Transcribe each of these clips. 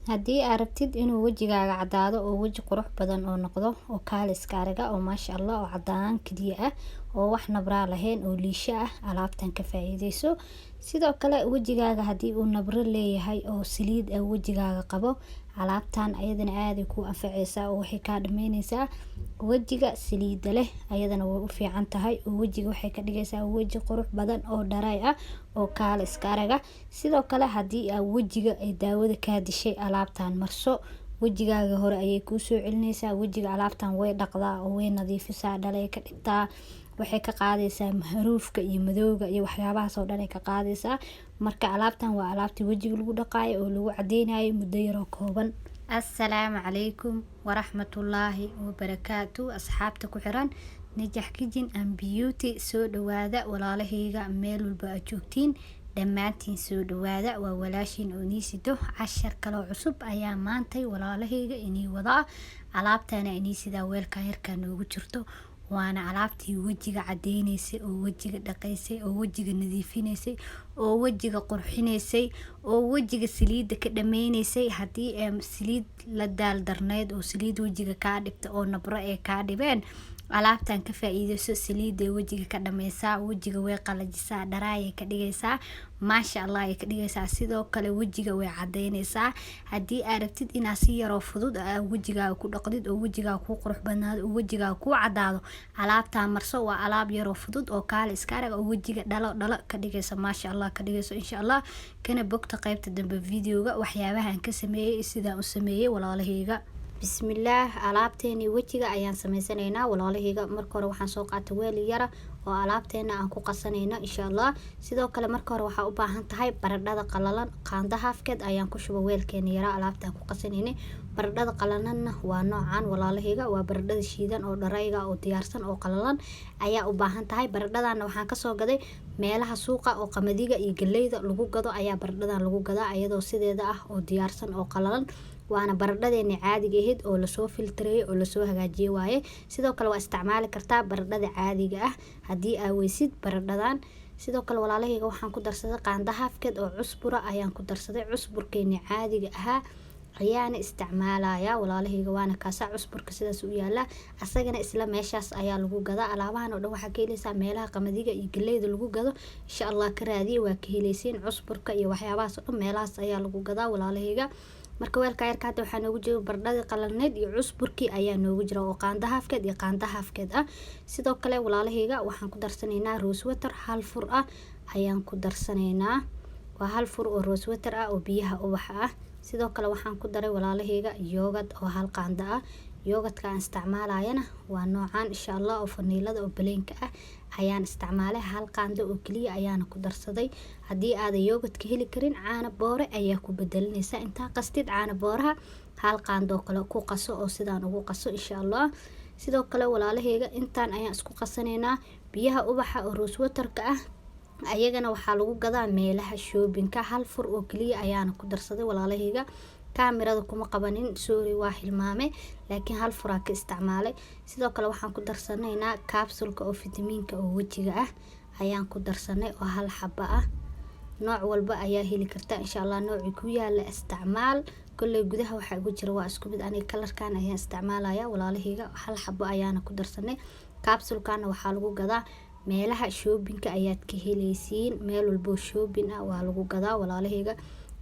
haddii aad rabtid inuu wejigaaga cadaado oo weji qurux badan oo noqdo oo kaaliska araga oo maasha Allah oo cadaan kaliya ah oo wax nabra lahayn oo liisho ah alaabtan ka faa'iideyso. sidoo kale wejigaaga haddii uu nabro leeyahay oo saliid ah wejigaaga qabo alaabtan ayadana aad ay ku anfacaysaa oo waxay ka dhameynaysaa wejiga saliida leh ayadana way u fiican tahay oo wejiga waxay ka dhigaysaa weji qurux badan oo dharay ah oo kaaliska araga. sidoo kale haddii aad wejiga ay daawada ka dishay alaabtan marso wejigaaga hore ayay ku soo celinaysaa wejiga alaabtan way dhaqdaa oo way nadiifisaa dhalay ka dhigtaa waxay ka qaadaysaa haruufka iyo madowga iyo waxyaabahaas oo dhan ay ka qaadaysaa. marka alaabtan waa alaabtii wejiga lagu dhaqaayo oo lagu cadeynayo muddo yar oo kooban. assalaamu calaykum waraxmatullaahi wabarakaatu asxaabta ku xiran Najax Kitchen and Beauty soo dhawaada walaalahayga meel walba aad joogtiin dhammaantiin soo dhawaada waa walaashin oo niisido cashar kale cusub ayaa maantay walaalahayga inii wadaa alaabtana inii sida weelka yarka noogu jirto waana alaabtii wejiga cadeynaysay oo wejiga dhaqaysay oo wejiga nadiifinaysay oo wejiga qurxinaysay oo wejiga saliida ka dhameynaysay haddii saliid la daal darneed oo saliid wejiga ka dhigta oo nabro ee ka dhibeen alaabtan ka faa'iideyso saliida wejiga ka dhameysaa wejiga way qalajisaa dharaay ka dhigaysaa maasha Allah ay ka dhigaysaa sidoo kale wejiga way cadeynaysaa. haddii aad rabtid inaad si yar oo fudud wejigaaga ku dhaqdid oo wejigaaga ku qurux badnaado oo wejigaaga ku cadaado alaabtan marso waa alaab yar oo fudud oo kaaliska araga oo wejiga dhalo ka dhigaysa maasha Allah ka dhigayso insha Allah kana bogta qaybta dambe videoga waxyaabaha aan ka sameeyay sida uu sameeyay walaalahayga. bismillaah alaabteeni wejiga ayaan sameysanaynaa walaalahayga. marka hore waxaan soo qaatay weel yar oo alaabteena aan ku qasanayno insha Allah. sidoo kale marka hore waxaa u baahan tahay baradhada qalalan qaando haafkeed ayaan ku shuba weelkeena yar alaabta ku qasanaynay. baradhada qalanana waa noocan walaalahayga waa baradhada shiidan oo dharayga oo diyaarsan oo qalalan ayaa u baahan tahay. baradhadana waxaan ka soo gaday meelaha suuqa oo qamadiga iyo galeyda lagu gado ayaa baradhadan lagu gadaa ayadoo sideeda ah oo diyaarsan oo qalalan waana baradhadeena caadiga ahayd oo la soo filtreeyay oo la soo hagaajiyay waaye. sidoo kale waa isticmaali kartaa baradhada caadiga ah haddii aad weysid baradhadan. sidoo kale walaalahayga waxaan ku darsaday qaando haafkeed oo cusbura ayaan ku darsaday cusburkeena caadiga ahaa ayaana isticmaalaya walaalahayga waana kaasa cusburka sidaas u yaala asagana isla meeshaas ayaa lagu gadaa. alaabahan oo dhan waxaa ka helaysaa meelaha qamadiga iyo galeyda lagu gado insha Allah ka raadiye waa ka helaysiin cusburka iyo waxyaabahaas oo dhan meelahaas ayaa lagu gadaa walaalahayga. marka weelka yarka hadda waxaa noogu jira baradhada qalalneed iyo cusburkii ayaa noogu jira oo qaando haafkeed iyo qaando haafkeed ah. sidoo kale walaalahayga waxaan ku darsanaynaa rose water hal fur ah ayaan ku darsanaynaa waa hal fur oo rose water ah oo biyaha ubax ah. sidoo kale waxaan ku daray walaalahayga yoogad oo hal qaando ah. yoogadka aan isticmaalayana waa noocan insha Allah oo faniilada oo baleenka ah ayaan isticmaalay hal qaando oo kaliya ayaana ku darsaday. haddii aad yoogadka heli karin caano boore ayaa ku bedelinaysaa intaa qastid caano booraha hal qaando kale ku qaso oo sidaan ugu qaso insha Allah. sidoo kale walaalahayga intaan ayaan isku qasanaynaa biyaha ubaxa oo rose waterka ah ayagana waxaa lagu gadaa meelaha shoppingka hal fur oo kaliya ayaana ku darsaday walaalahayga. kaamirada kuma qabanin sorry waa hilmaame laakiin hal furaa ka isticmaalay. sidoo kale waxaan ku darsanaynaa capsule oo fitamiinka oo wejiga ah ayaan ku darsanay oo hal xabo ah nooc walba ayaa heli kartaa insha Allah nooci ku yaala isticmaal kulli gudaha waxa ugu jira waa isku mid aniga kalarkan ayaan isticmaalaya walaalahayga hal xabo ayaana ku darsanay. capsule-kana waxaa lagu gadaa meelaha shoppingka ayaad ka helaysiin meel walba shopping ah waa lagu gadaa walaalahayga.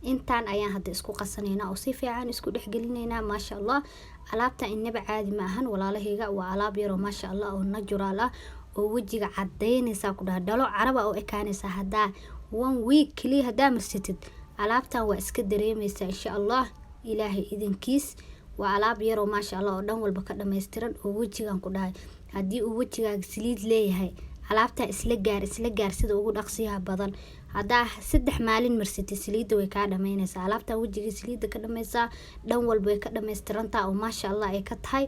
intaan ayaan hadda isku qasanaynaa oo si fiican isku dhexgelinaynaa maasha Allah. alaabta inaba caadi ma ahan walaalahayga waa alaab yar oo maasha Allah oo natural ah oo wejiga cadeynaysa ku dhalo caraba oo ekaanaysa hadaa 1 week kaliya hadaa marsatid alaabtan waa iska dareemaysaa insha Allah ilaahay idinkiis. waa alaab yar oo maasha Allah oo dhan walba ka dhameystiran oo wejigan ku dhahay haddii uu wejigaaga saliid leeyahay alaabta isla gaar sida ugu dhaqsiyaha badan hadaa 3 maalin marsatid saliida way ka dhameynaysaa alaabta wejiga saliida ka dhameysaa dhan walba way ka dhameystirantaa oo maasha Allah ay ka tahay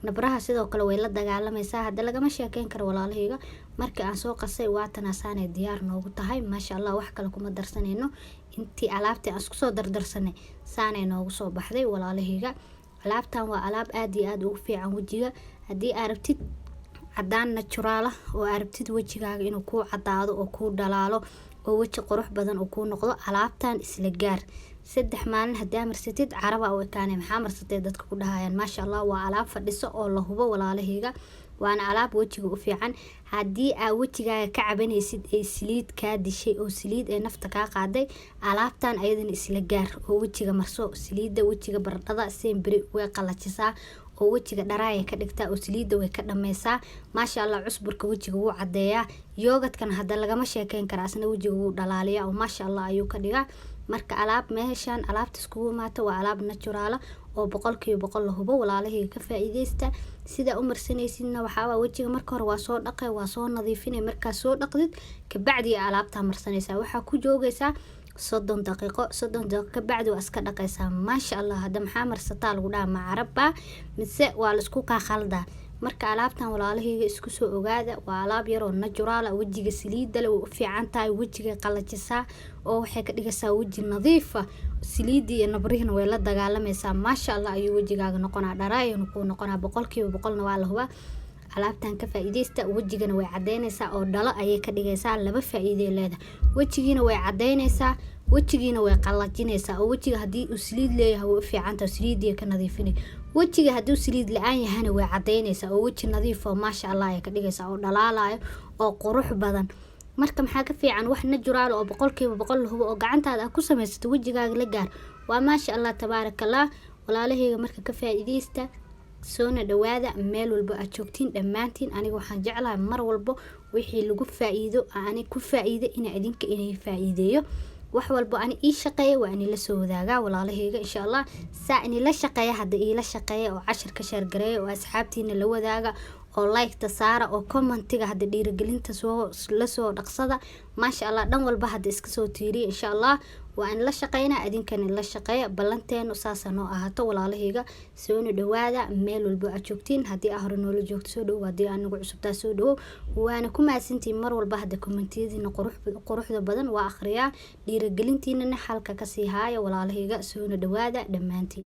nabraha sidoo kale way la dagaalamaysaa hadda lagama sheekeyn karo walaalahayga. markii aan soo qasay waatan asaanay diyaar noogu tahay maasha Allah wax kale kuma darsanayno intii alaabtii aan isku soo dardarsanay saanay noogu soo baxday walaalahayga. alaabtan waa alaab aad iyo aad ugu fiican wejiga haddii aad rabtid cadaan natural ah oo aad rabtid wejigaaga inuu ku cadaado oo ku dhalaalo oo weji qurux badan oo ku noqdo alaabtan isla gaar saddex maalin hadaa marsatid caraba oo kaane maxaa marsatay dadka ku dhahayaan maasha Allah waa alaab fadhiso oo la hubo walaalahayga waana alaab wajiga u fiican hadii aa wajigaaga ka cabanaysid ee saliid ka dishay oo saliid ee nafta ka qaaday alaabtan ayadana isla gaar oo wajiga marso saliida wajiga baradhada sembri way qalajisaa oo wajiga dharaaya ka dhigtaa oo saliida way ka dhameysaa maasha Allah cusburka wajiga wuu cadeeyaa yoogadkan hada lagama sheekeyn karaa asna wajiga wuu dhalaaliyaa oo maasha Allah ayuu ka dhigaa marka alaab meeshan alaabta iskugu maato waa alaab natural oo 100% la hubo walaalahayga ka faa'iideysta sida u marsanaysidna waxa wajiga marka hore waa soo dhaqay waa soo nadiifinay marka soo dhaqdid ka bacdi alaabta marsanaysa waxa ku joogaysa 30 daqiiqo ka bacdi waa iska dhaqaysaa maasha Allah hada maxaa marsataa lagu dhaha macaraba mise waa la isku ka khalda marka alaabtan walaalahayga isku soo ogaada waa alaab yar oo natural wajiga saliida leh oo fiican tahay wajiga qalajisa oo waxay ka dhigaysaa waji nadiif ah saliidi iyo nabrihna way la dagaalamaysaa maasha Allah ayuu wajigaaga noqonaa dharaayana ku noqonaa 100% waa la huba alaabtan ka faa'iideysta wajigana way cadeynaysaa oo dhalo ayay ka dhigaysaa laba faa'iido leedahay wajigiina way cadeynaysaa wajigiina way qalajinaysaa oo wajiga hadii uu saliid leeyahay way fiican tahay saliidii ka nadiifinay wajiga hadii saliid la'aan yahana way cadeynaysaa oo waji nadiif oo maasha Allah ay ka dhigaysaa oo dhalaalayo oo qurux badan marka maxaa ka fiican wax natural oo 100% la hubo oo gacantaada ku sameeysto wajigaaga la gaar waa maasha Allah tabaarakallah walaalahayga marka ka faa'iideysta soona dhawaada meel walba aad joogtiin dhamaantiin aniga waxaan jeclahay mar walba wixii lagu faa'iido aan ku faa'iido idinka inay faa'iideeyo wax walba aan ii shaqeeyo waa in la soo wadaaga walaalahayga insha Allah saa in la shaqeeyo hada ii la shaqeeyo oo 10 ka share gareeyo oo asxaabtiina la wadaaga oo like ta saara oo commentiga hada dhiirigelinta la soo dhaqsada maasha Allah dhan walba hada iska soo tiiriyo insha Allah waa in la shaqeynaa idinkana la shaqeeyo ballanteenu saasano ahaato walaalahayga soo dhawaada meel walba aad joogtiin hadii aad hore noola joogto soo dhaw hadii aan nagu cusubtaa soo dhaw waana ku maasantiin mar walba hada commentiyadiina quruxda badan waa akhriyaa dhiirigelintiina halka ka sii haayo walaalahayga soo dhawaada dhamaantiin